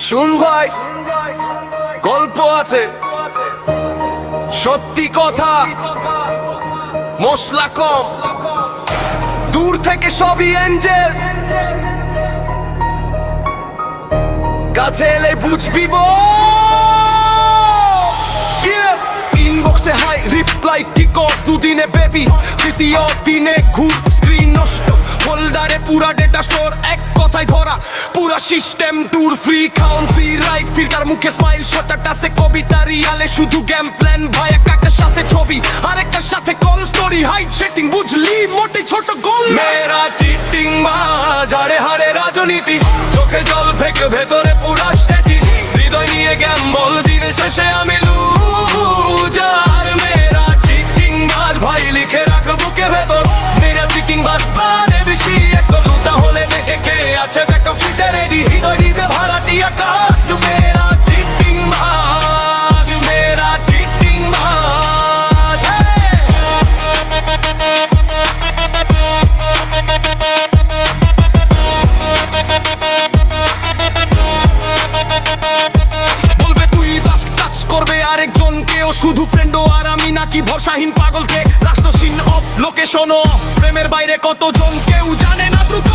শুন ভাই, গল্প আছে, সত্যি কথা, মশলা কম, দূর থেকে সবই এঞ্জেল, কাছে এলে বুঝবি ইনবক্সে হাই রিপ্লাই কি কর, দুদিনে বেবি, তৃতীয় দিনে ঘুর, স্ক্রিন নষ্ট, ফোল্ডারে পুরা ডেটা স্টোর, এক কথায় ধরা পুরা সিস্টেম টুর, ফ্রি খাউন ফ্রি রাইট, ফিল্টার মুখে স্মাইল, শটার টাসে কবিতা, রিয়ালে শুধু গেম প্ল্যান, ভাই একটার সাথে ছবি আরেকটার সাথে কল স্টোরি, হাইট সেটিং বুঝলি, মোটে ছোট গোল, মেরা চিটিং মাঝ, হারে হারে রাজনীতি, চোখে জল থেকে ভেতরে পুরা স্টেজি, হৃদয় নিয়ে গ্যাম্বল, দিনের শেষে আমি লুজার, মেরা চিটিং মাঝ, ভাই লিখে রাখ বুকে ভেতর, মেরা চিটিং মাঝ পারে বেশি, একটু লুটা হলে দেখে কে আছে ব্যাকআপ সিটে রেডি, হৃদয় দিতে ভাড়াটিয়া কাজ, মেরা চিটিং মাঝ, মেরা চিটিং মাঝ, বলবে তুই লাস্ট টাচ করবে আরেকজনকেও, শুধু ফ্রেন্ডও আর আমি নাকি ভরসাহীন পাগলকে, রাষ্ট্রহীন অফ লোকেশন অফ, প্রেমের বাইরে কতজন কেউ জানে না দ্রুত,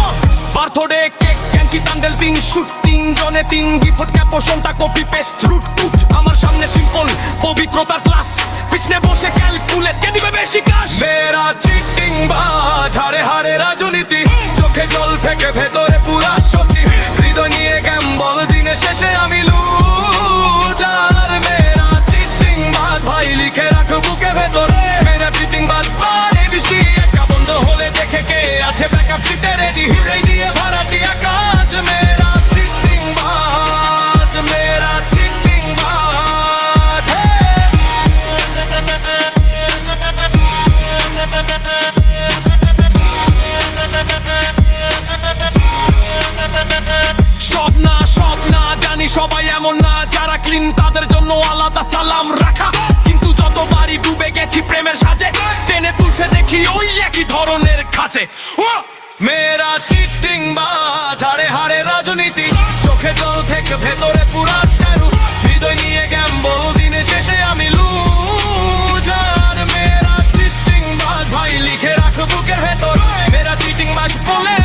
বার্থডে কেক ক্যান্টি তান্ডেল তিন শুট, তিনজনে তিন গিফট ক্যাপোশনটা কপি পেস্ট রুট টুট, আমার সামনে সিম্পল পবিত্রতার ক্লাস, পিছনে বসে ক্যালকুলেট কে দিবে বেশি কাজ, মেরা চিটিং বাজ, হারে হারে রাজনীতি, চোখে জল ফেকে ভেতরে পুরা সত্যি, হৃদয় নিয়ে গ্যাম্বল, দিনের শেষে আমি লুজার, মেরা চিটিং বাজ, ভাই লিখে রাখ বুকে ভেতরে, মেরা চিটিং বাজ পারে বেশি, একা বন্ধ হলে দেখে কে আছে ব্যাকআপ সিটে রেডি, হৃদয় দিয়ে ভাড়াটিয়া কাজ, মেরা চিটিং বাজ, মেরা চিটিং বাজ, সব না জানি সবাই এমন না, যারা ক্লিন তাদের জন্য আলাদা সালাম রাখা, কিন্তু যতবারই ডুবে গেছি প্রেমের সাজে, টেনে তুলছে দেখি ওই একই ধরনের খাঁচে, মেরা চিটিং বাজ, হারে হারে রাজনীতি, চোখে জল থেকে ভেতরে পুরা স্ট্যারু, হৃদয় নিয়ে গ্যাম্বল, দিনের শেষে আমি লুজার, মেরা চিটিং বাজ, ভাই লিখে রাখ বুকের ভেতর, মেরা চিটিং বাজ বলে